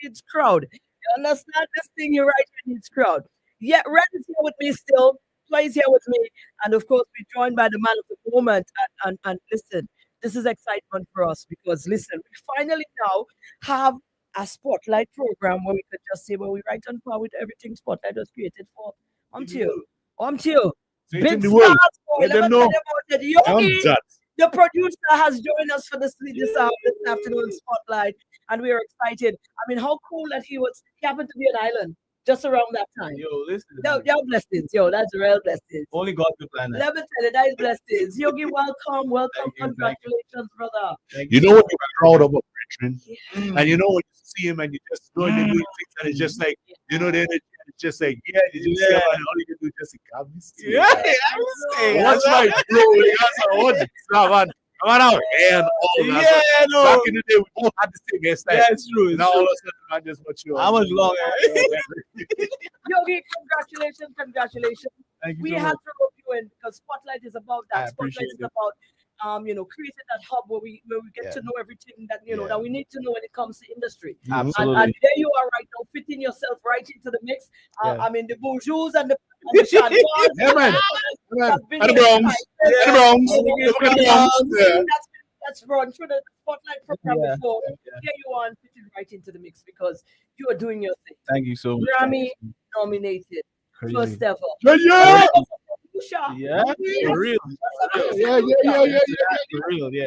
needs crowd. You understand this thing you right here needs crowd. Yeah, Red is here with me still. Plays here with me, and of course we're joined by the man of the moment. And listen, this is excitement for us because listen, we finally now have a spotlight program where we could just say, well, we right on par with everything Spotlight was created for. On to you. On to you. Say it in Big the world. stars, boy. Let Let me them tell know. you about it. I'm Yogi, that. the producer, has joined us for this afternoon spotlight, and we are excited. I mean, how cool that he happened to be an island just around that time. Yo, listen. Yo, blessings, yo, that's real blessings. Only God can plan that. Let me tell you, that is blessings. Yogi, welcome, Thank you, congratulations, brother. Thank You know what you're proud of a veteran? Yeah. And you know when you see him and you just know they're doing things and it's just like, you know, then it's just like, yeah, you just see him and all you can do is just come. Yeah, I was saying. What's my bro? What's man? I'm out and all that. Yeah, no. Back in the day, we both had the same hairstyle. Yeah, it's true. It's Now all true. of a sudden, I just mature. How much longer? Yogi, congratulations. Thank you We so had much. to rope you in because Spotlight is about I that. Spotlight appreciate is it. about creating that hub where we get Yeah. to know everything that Yeah. that we need to know when it comes to industry. Absolutely. And there you are right now, fitting yourself right into the mix. Yeah. I mean, the bourgeois and the Chantois. Yeah, man. have been And the here Bronx. tonight. And the Bronx. You know, Look at the Bronx. Yeah. that's run through the Spotlight program Yeah. before. Yeah. Here you are and fitting right into the mix because you are doing your thing. Thank you so much. Grammy nominated, Crazy. first ever. Yeah. Yeah, for real. Yeah. For real, yeah.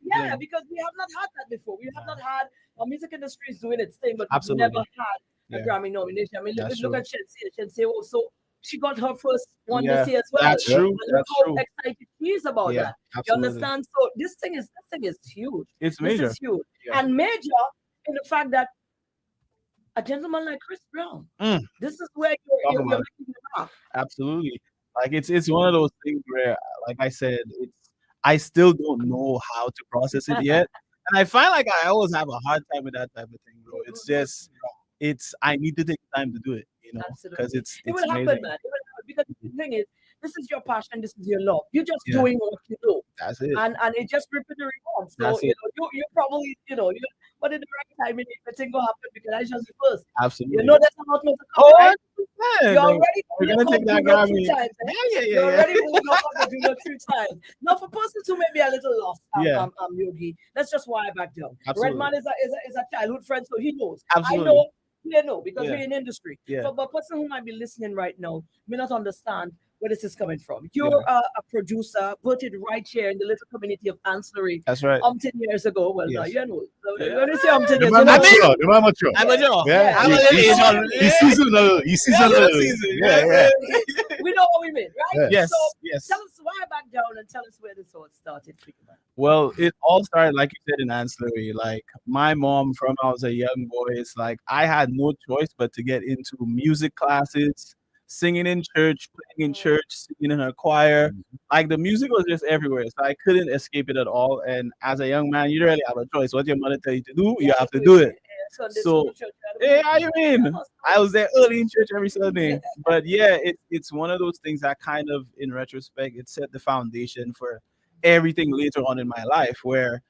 Yeah, because we have not had that before. We have not had our music industry is doing its thing, but Absolutely. we've never had a Yeah. Grammy nomination. I mean, That's look true. at Shenseea. Shenseea also she got her first one Yeah, this year as well. that's true. And look That's how true. excited she is about Yeah, that. You absolutely. understand? So this thing is huge. It's This major. is huge. Yeah. And major in the fact that a gentleman like Chris Brown, Mm. this is where Talk you're about it. making the mark. Absolutely. Like it's one of those things where, like I said, I still don't know how to process it yet. And I find like I always have a hard time with that type of thing, bro. It's just I need to take time to do it, because Absolutely. it's It will amazing. happen, man. It will happen because the thing is, this is your passion, this is your love. You're just Yeah. doing what you do, That's it. and it just ripping the reward. So That's you it. know, you probably but in the right time, the thing will happen because I just first. Absolutely. You know, there's a lot more to come. Oh, Right? 100%. You're Like, already we're gonna take that Grammy Grammy. 3 times. Eh? Yeah. You're already moving up on the Juno 3 times. Now, for persons who may be a little lost, Yeah. Yogi, let's just wire back down. Absolutely. Redman is a childhood friend, so he knows. Absolutely. I know. They know because Yeah. we're in industry. Yeah. But person who might be listening right now may not understand where this is coming from. You're a producer, voted right here in the little community of Ancillary That's right. 10 years ago. Well, Yes. you know. So Yeah. when you say 10 The years, man you know, mature. The man mature. I'm a Joe. Yeah. I'm a He's little seasonal. He's seasonal. Yeah. we know what we mean, right? Yes. So Yes. tell us why back down and tell us where this all started for you, man. Well, it all started, like you said, in Ancillary. Like my mom, from I was a young boy, it's like I had no choice but to get into music classes, singing in church, playing in church, singing in a choir. Like the music was just everywhere, so I couldn't escape it at all. And as a young man, you don't really have a choice. What your mother tell you to do, you have to do it. So, hey, how you mean? I was there early in church every Sunday. But yeah, it's one of those things that kind of, in retrospect, it set the foundation for everything later on in my life, where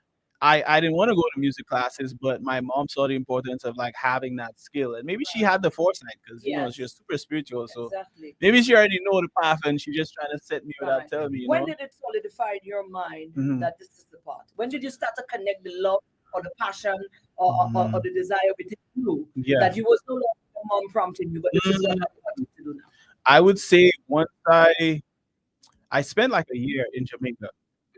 I didn't want to go to music classes, but my mom saw the importance of like having that skill, and maybe she had the foresight because Yes. she was super spiritual, so Exactly. maybe she already know the path, and she just trying to set me without Right. telling me. You When know? did it solidify in your mind Mhm. that this is the path? When did you start to connect the love or the passion or the desire within you Yeah, that you was no longer your mom prompting you, but this is what I want you to do now? I would say once I spent like a year in Jamaica,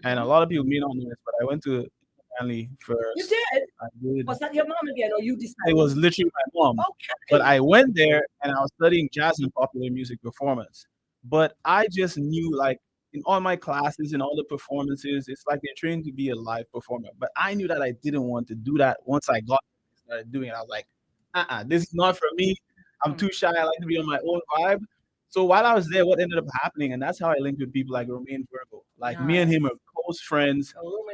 and a lot of people may not know this, but I went to Stanley first. You did? I did. Was that your mom again, or you decided? It was literally my mom. Okay. But I went there and I was studying jazz and popular music performance. But I just knew, like, in all my classes and all the performances, it's like they're trained to be a live performer. But I knew that I didn't want to do that. Once I started doing it, I was like, this is not for me. I'm too shy. I like to be on my own vibe. So while I was there, what ended up happening, and that's how I linked with people like Romain Virgo. Like me and him are close friends.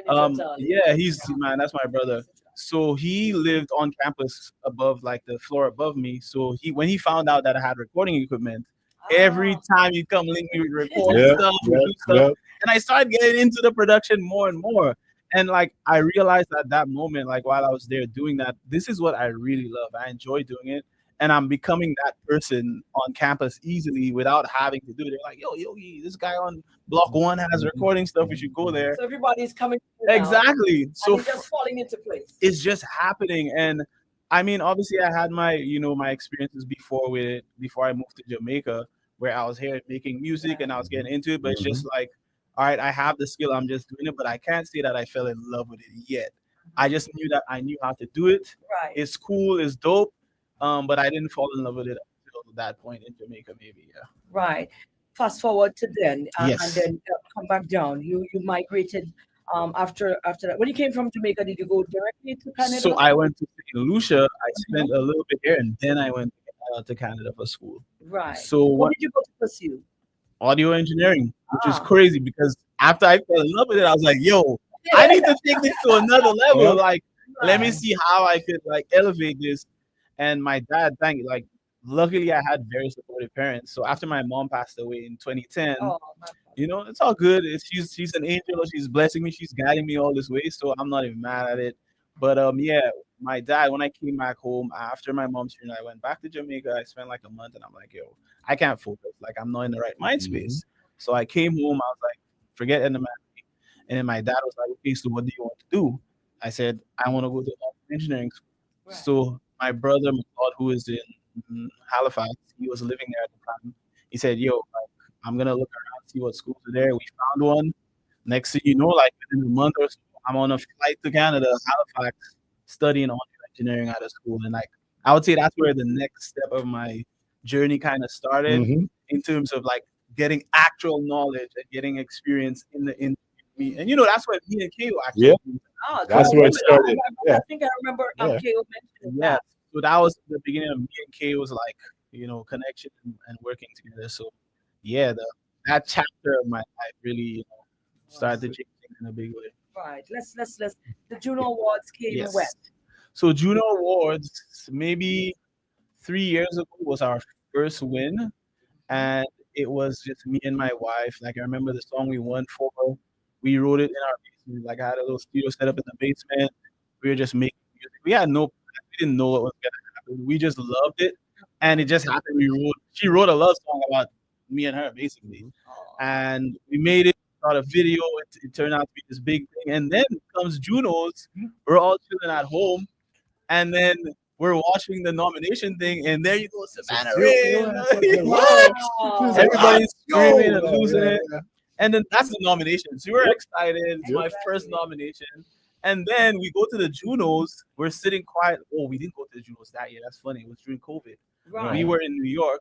Yeah, man, that's my brother. So he lived on campus above, like the floor above me. So when he found out that I had recording equipment, every time he'd come link me with record stuff, do stuff. And I started getting into the production more and more. And like I realized at that moment, like while I was there doing that, this is what I really love. I enjoy doing it. And I'm becoming that person on campus easily without having to do it. They're like, yo, Yogi, this guy on block one has recording stuff. We should go there. So everybody's coming to you now, Exactly. and So it's just falling into place. it's just happening. And I mean, obviously I had my, my experiences before with it, before I moved to Jamaica, where I was here making music and I was getting into it, but it's just like, all right, I have the skill, I'm just doing it, but I can't say that I fell in love with it yet. I just knew that I knew how to do it. Right. It's cool, it's dope. But I didn't fall in love with it until that point in Jamaica, maybe. Yeah. Right. Fast forward to then, and Yes. then come back down. You migrated after that. When you came from Jamaica, did you go directly to So Canada? I went to St. Lucia. I Uh-huh. spent a little bit there, and then I went to Canada for school. Right. So What what did you go to pursue? audio engineering, which is Ah. crazy because after I fell in love with it, I was like, yo, I need to take this to another level. Like, let me Right. see how I could like elevate this. And my dad, thank you, like, luckily I had very supportive parents. So after my mom passed away in 2010, Oh, my it's all good. She's an angel. She's blessing me. She's guiding me all this way. So I'm not even mad at it. But yeah, my dad, when I came back home after my mom's funeral, I went back to Jamaica. I spent like a month, and I'm like, yo, I can't focus. Like I'm not in the right mind space. So I came home. I was like, forget NMA. And then my dad was like, okay, so what do you want to do? I said, I want to go to engineering school. right. So my brother, Maud, who is in Halifax, he was living there at the time. He said, yo, like, I'm gonna look around, see what schools are there. We found one. Next thing you know, like within a month or so, I'm on a flight to Canada, Halifax, studying audio engineering out of school. And like I would say that's where the next step of my journey kind of started in terms of like getting actual knowledge and getting experience in the industry. And that's when me and KO Yeah. actually Ah, so I That's where it remember that. started. Yeah. I think I remember Yeah. KO mentioning yeah. that. So that was the beginning of me and KO's like, connection and working together. So yeah, that chapter of my life really, started to change things in a big way. Right. Let's. The Juno Awards came when? Yes. So Juno Awards, maybe 3 years ago was our first win, and it was just me and my wife. Like I remember the song we won for. We wrote it in our basement. Like I had a little studio set up in the basement. We were just making music. We had no, we didn't know what was gonna happen. We just loved it, and it just happened. She wrote a love song about me and her basically, Oh, and we made it. Got a video. It turned out to be this big thing, and then comes Junos. We're all chilling at home, and then we're watching the nomination thing, and there you go, Savannah Rain. wow. Everybody's screaming and Yeah, losing yeah, it. yeah. And then that's the nomination. So we're excited. It's my first Exactly. nomination. And then we go to the Junos. We're sitting quiet. Oh, we didn't go to the Junos that year. That's funny. It was during COVID. Right. We were in New York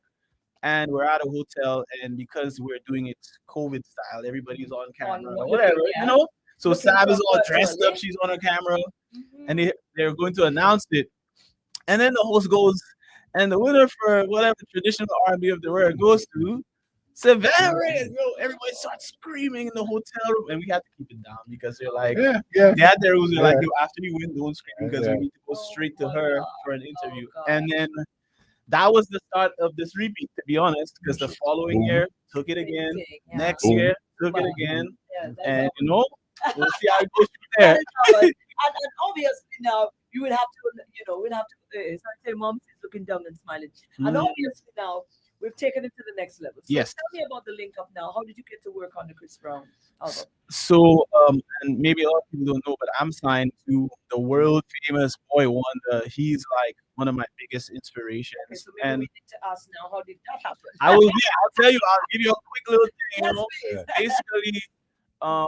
and we're at a hotel. And because we're doing it COVID style, everybody's on camera or looking, whatever, yeah. So Looking Sav is all for dressed up. early. She's on her camera. Mhm. And they're going to announce it. And then the host goes, and the winner for whatever traditional R&B of the world goes to Savannah Reyes. Yo, everybody starts screaming in the hotel room, and we had to keep it down because they're like, Yeah, yeah. they had their rules. They're like, Yeah. yo, after you win, don't scream because Yeah. we need to go straight to Oh, her God. for an interview. Oh, And then that was the start of this repeat, to be honest, because the following year took it again, Same thing, yeah. next Boom. year took it Wow. again, Yeah, that's and how- we'll see how it goes from that there. is how it- and obviously now you would have to, we'd have to. So I say, mom is looking down and smiling, and Mhm. obviously now we've taken it to the next level. So Yes. tell me about the link up now. How did you get to work on the Chris Brown album? So, and maybe a lot of people don't know, but I'm signed to the world famous Boy Wonder. He's like one of my biggest Okay, inspirations. so maybe And we need to ask now, how did that happen? I'll tell you, I'll give you a quick little thing, Yes, please. Basically, um,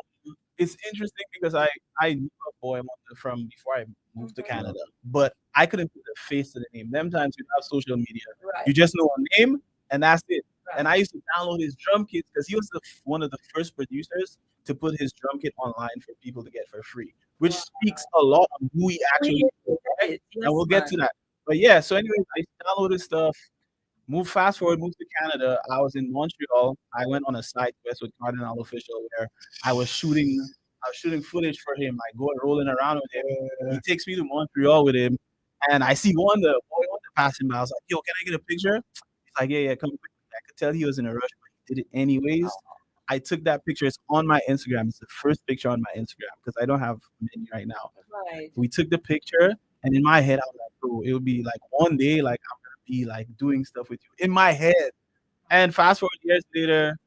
it's interesting because I knew a Boy Wonder from before I moved to Mhm. Canada, but I couldn't put a face to the name. Them times you have social media, Right. you just know a name and that's it. Right. And I used to download his drum kits because he was one of the first producers to put his drum kit online for people to get for free, which speaks a lot on who he actually is, right? Yes, And we'll get man. to that. But yeah, so anyways, I downloaded stuff. Fast forward, moved to Canada. I was in Montreal. I went on a side quest with Cardinal Official where I was shooting footage for him, like going rolling around with him. He takes me to Montreal with him, and I see Boy Wonder passing by. I was like, "Yo, can I get a picture?" He's like, "Yeah, yeah, come quick." I could tell he was in a rush, but he did it anyways. I took that picture. It's on my Instagram. It's the first picture on my Instagram because I don't have many right now. Right. We took the picture, and in my head, I was like, bro, it would be like one day, like I'm gonna be like doing stuff with you in my head. And fast forward years later,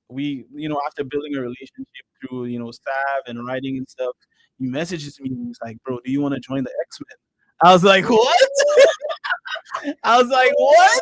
we, after building a relationship through, staff and writing and stuff, he messages me and he's like, bro, do you want to join the X-Men? I was like, what? I was like, what?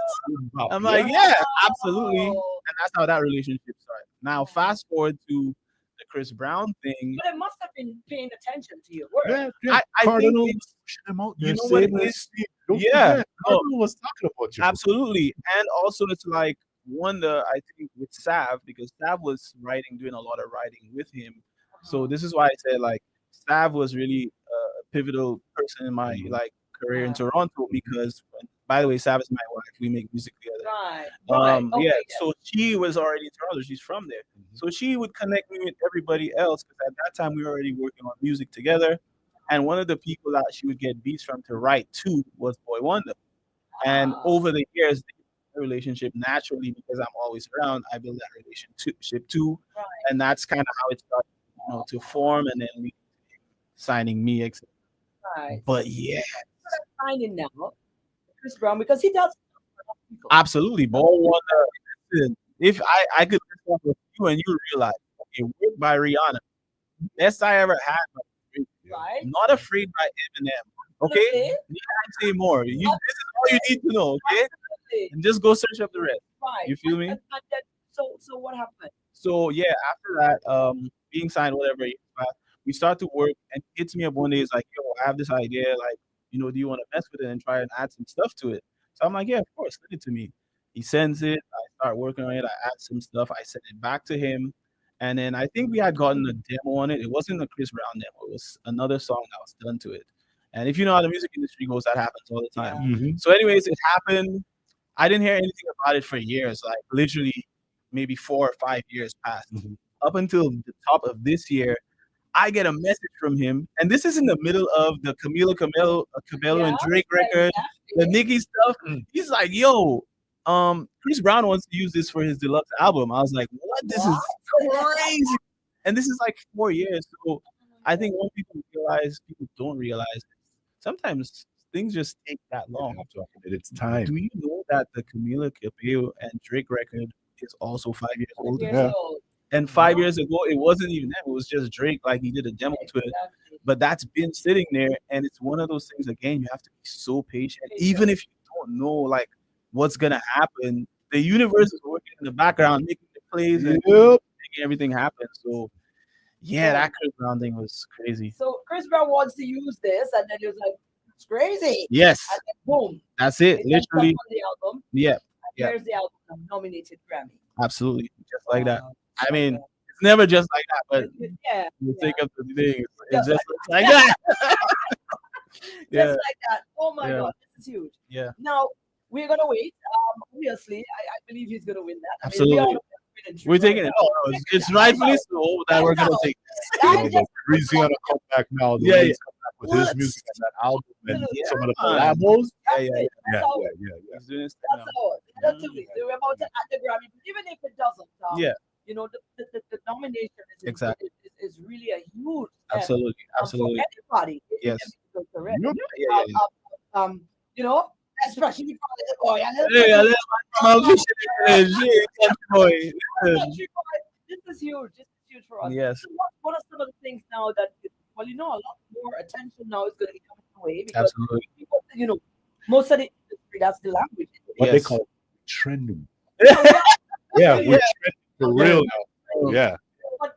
Wow. I'm like, Yeah. yeah, absolutely. And Wow. that's how that relationship started. Now, fast forward to the Chris Brown thing. But I must have been paying attention to your work. Yeah, yeah. I think Cardinal it's, was pushing him out you there, know what it saying is? this. Don't Yeah, forget, no, Cardinal was talking about you. absolutely. And also, it's like wonder, I think, with Sav, because Sav was doing a lot of writing with him. So Uh-huh. this is why I said like Sav was really a pivotal person in my Mhm. like career in Uh, Toronto because, by the way, Sav is my wife. We make music together. right. Right. Yeah. Okay. Yes. So she was already in Toronto. She's from there. Mhm. So she would connect me with everybody else because at that time we were already working on music together. And one of the people that she would get beats from to write to was Boy Wonder. And Ah. over the years, the relationship naturally, because I'm always around, I build that relationship too. Right. And that's kind of how it started, to form and then signing me. Right. But yeah, Finding now Chris Brown because he does for a lot of people. absolutely. Boy Wonder, listen, if I could listen with you and you realize, okay, work by Rihanna, best I ever had. Yeah. Right. Not Afraid by Eminem. Okay? Okay. You can't say more. This is all you need to know, okay? Absolutely. And just go search up the rest. Right. You feel me? And then, so what happened? So yeah, after that, being signed, whatever, we start to work, and he hits me up one day. He's like, "Yo, I have this idea. Like, do you want to mess with it and try and add some stuff to it?" So I'm like, "Yeah, of course, send it to me." He sends it. I start working on it. I add some stuff. I send it back to him, and then I think we had gotten a demo on it. It wasn't a Chris Brown demo. It was another song that was done to it. And if you know how the music industry goes, that happens all the time. Yeah. Mhm. So, anyways, it happened. I didn't hear anything about it for years, like literally maybe 4 or 5 years passed. Mhm. Up until the top of this year, I get a message from him, and this is in the middle of the Cabello Yeah. and Drake record, the Exactly. Nicki stuff. Mm. He's like, "Yo, Chris Brown wants to use this for his deluxe album." I was like, "What? This is What? crazy!" And this is like 4 years. So I think when people don't realize, sometimes things just take that You long. have to admit it's time. Do you know that the Camila Cabello and Drake record is also 5 years 5 old? years Yeah. old. And 5 years ago, it wasn't even them. It was just Drake. Like he did a demo to it, Exactly. but that's been sitting there, and it's one of those things. Again, you have to be so patient, Patient. even if you don't know like what's gonna happen. The universe is working in the background, making the plays and Yep. making everything happen. So yeah, So, that Chris Brown thing was crazy. so Chris Brown wants to use this, and then he was like, "It's crazy," Yes, and then boom, that's it. it ends up Literally, on the album. yeah, And yeah, here's the album nominated Grammy. absolutely, just like that. Wow. I So mean, good. it's never just like that, but Yeah, you yeah, think of the thing, it just just like looks like that. just Yeah, like that. Oh my yeah, God, this is huge. yeah, Now we're gonna wait. Obviously, I believe he's gonna win that. I mean, we all absolutely. know he's winning We're right taking it. now. No, no, it's rightfully so that I we're gonna know. take. You I know, just but Breezy on a comeback now. The Yeah, way yeah. he's come back with his What? music and that album and absolutely. some of the Man. collabos. Yeah, That's yeah, it. Yeah, That's all. yeah, yeah. He's doing his thing That's now. all. That's Mm. it. So we're about to at the Grammy, but even if it doesn't, Yeah, the nomination exactly. is really a huge step Absolutely, for absolutely. anybody in Yes. the musical career. Yep. Yeah, yeah, yeah. You know, especially for the boy. And Hey, I let my mom fish in the shit, country boy. Listen. country boy. This is huge. This is huge for us. Yes, So what are some of the things now that, well, a lot more attention now is going to be coming away because absolutely. people, most of the industry, that's the language. What they Yes. call trending. So, Yeah, really, we're trending for Yeah. real now. Yeah.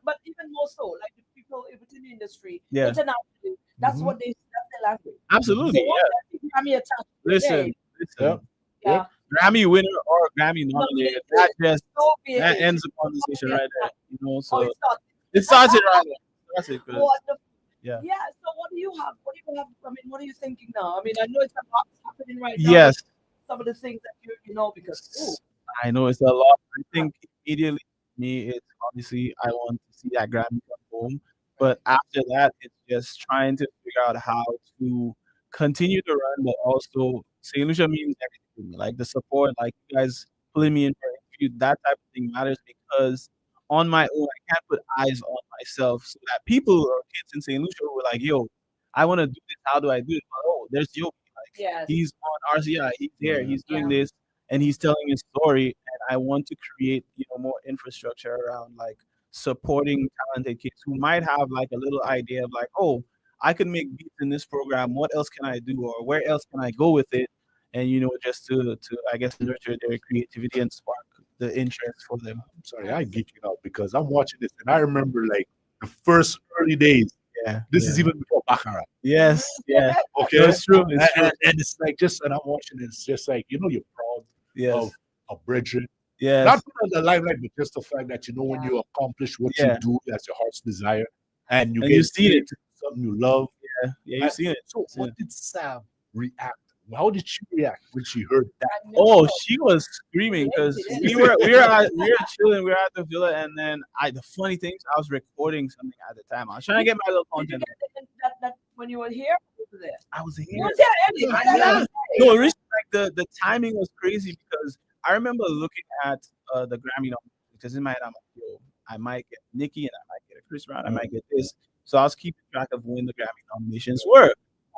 but even more so, like the people within the industry, Yeah. internationally, that's Mhm. that's their language. Absolutely. So Yeah. once that Grammy attached Listen, today, listen. yeah, Grammy winner or Grammy nominated, that just so be it. that ends the conversation right there. Oh, So it starts. it starts it right there. That's it. 'Cause, Wonderful. yeah. Yeah. So what do you have? What do you have? I mean, what are you thinking now? I mean, I know it's a lot happening right now. Yes. But some of the things that you know because I know it's a lot. I think immediately me, it's obviously I want to see that Grammy come home. But after that, it's just trying to figure out how to continue to run, but also St. Lucia means everything to me. Like the support, like you guys pulling me in for an interview, that type of thing matters because on my own. I can't put eyes on myself so that people or kids in St. Lucia were like, yo, I want to do this. How do I do it? Oh, there's Yogi. Like Yes. he's on RCI. He's here. Yeah. He's doing Yeah. this, and he's telling his story. And I want to create, more infrastructure around like supporting talented kids who might have like a little idea of like, oh, I can make beats in this program. What else can I do, or where else can I go with it? And just to I guess nurture their creativity and spark the interest for them. I'm sorry, I geeking out because I'm watching this and I remember like the first early days. Yeah. This is even before Baccarat. Yes. Yeah. Okay. No, it's true. It's true. And it's like just and I'm watching it, it's just like you're proud Yes. of Bridget. Yes. Not on the limelight, but just the fact that when Yeah. you accomplish what Yeah. you do, that's your heart's desire, and you And get you see it. something you love. Yeah. Yeah. You've seen it. So Seen what it. did Sam react? How did she react when she heard that? I know. Oh, she was screaming because we were chilling, we were at the villa, and then the funny thing is I was recording something at the time. I was trying to get my little Did you content. get that when you were here? Over there. I was You here. were there, Eddie. Yeah. No, it was like the timing was crazy because I remember looking at the Grammy nominations because in my head I'm like, yo, I might get Nicki and I might get a Chris Brown, I might get this. So I was keeping track of when the Grammy nominations were.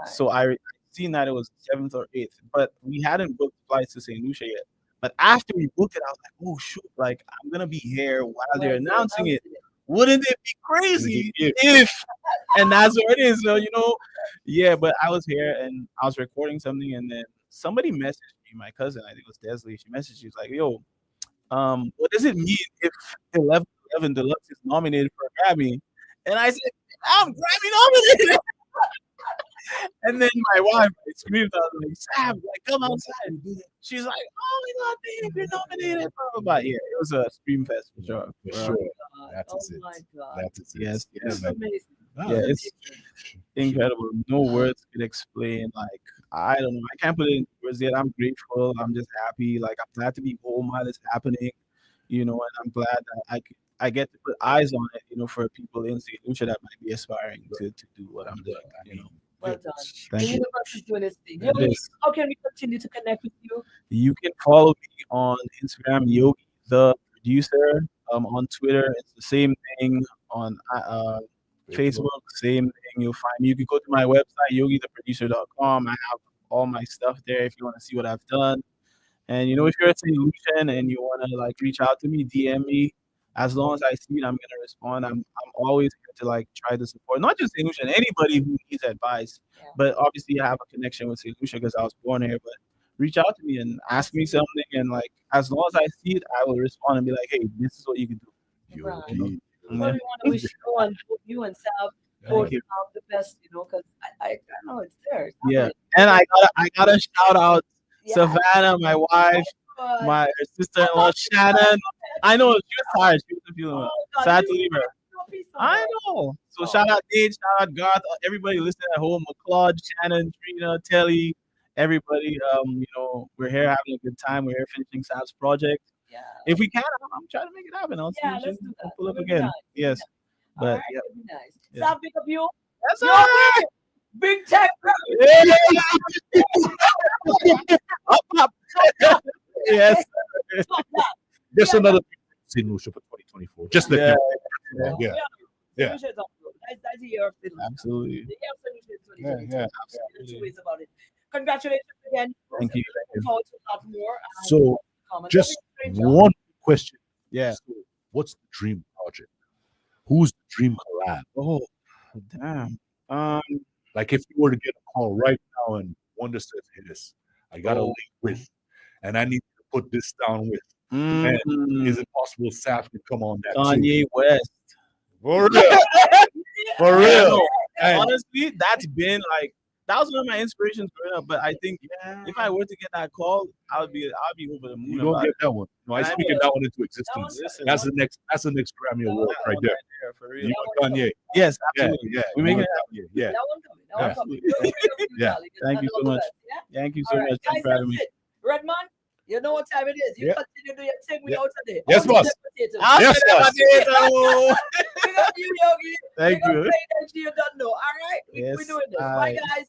So I seen that it was 7th or 8th, but we hadn't booked flights to St. Lucia yet. But after we booked it, I was like, oh shoot, like I'm gonna be here while they're announcing it. Wouldn't it be crazy if and that's what it is, so yeah, but I was here and I was recording something and then somebody messaged me, my cousin, I think it was Desley. She messaged, she was like, yo, what does it mean if 11 Deluxe is nominated for a Grammy? And I said, I'm Grammy nominated. And then my wife screamed out like, Sam, like come outside. She's like, oh my god, babe, you're nominated. Blah, blah, blah. Yeah, it was a scream fest for sure. For Oh sure. my God. That Oh is it. my God. That is it. Yes, It's yes. amazing. Yeah, it's incredible. No words could explain. Like, I don't know. I can't put it in words yet. I'm grateful. I'm just happy. Like, I'm glad to be home while it's happening, and I'm glad that I get to put eyes on it, for people in St. Lucia that might be aspiring to do what I'm doing. Well done. Thank The you. universe is doing its thing. It Yogi, is. how can we continue to connect with you? You can follow me on Instagram, Yogi the producer. On Twitter, it's the same thing. On Facebook, same thing. You'll find me. You can go to my website, yogitheproducer.com. I have all my stuff there if you want to see what I've done. And if you're a St. Lucian and you want to like reach out to me, DM me. As long as I see it, I'm gonna respond. I'm always here to like try to support not just St. Lucia, anybody who needs advice. Yeah. But obviously, I have a connection with St. Lucia because I was born here. But reach out to me and ask me something, and like as long as I see it, I will respond and be like, hey, this is what you can do. Right. Yogi. Well, we want to wish you and Sal both you. the best, because I know it's there. It's Yeah, happening. and I gotta shout out Yeah. Savannah, my wife, But- her sister-in-law Shannon. I know she was tired. She wasn't feeling well. God, Sad you to leave her. no peace on I her. know. So Oh. shout out Nate, shout out Garth, everybody listening at home, McCloud, Shannon, Trina, Telly, everybody. We're here having a good time. We're here finishing Sav's project. Yeah. If we can, I'm trying to make it happen. I'll see Yeah, if let's she do can that. pull up That would be again. nice. Yes. All But right, yeah. that'd be nice. Yeah. Sal, pick up you. That's Yogi, all right. Big Tech. Up, up. Yes. Stop that. Just another St. Lucia for 2024. Just let Yeah. you know. Yeah. Yeah. Solutions are good. That's the year of St. Lucia. Absolutely. The year of St. Lucia is Yeah, 2022. yeah. There's two ways about it. Congratulations again. Thank you. Look forward to a lot more. So Comments. just Great job. one question. Yeah. So what's the dream project? Who's the dream collab? Oh, damn. Like if you were to get a call right now and Wonder says, hey, this, I got a Oh. link with, and I need to put this down with. Mm, Is it possible Saf can come on that too? Kanye West. For real. For real. And Honestly, that's been like that was one of my inspirations growing up. But I think if I were to get that call, I'd be over the moon. you don't about get it. that one. No, I I speak will. that one into That existence. one's- Listen, That's the next Grammy award that right one there. for real. You and Kanye. Yes, Yeah, absolutely. yeah. We make you it and Kanye, yeah. That one coming. That one coming. Absolutely. Yeah. Thank you so much. Yeah? Thank you so All right, much. Thanks guys, for having that's me. it. Redman, you know what time it is. You Yeah. continue to do your thing Yeah. without today. Yes, boss. I'll Yes, say that, boss. potato. We got you, Yogi. Thank We got you. Play that you don't know. All right? We Yes, doing this. Bye, aye. guys.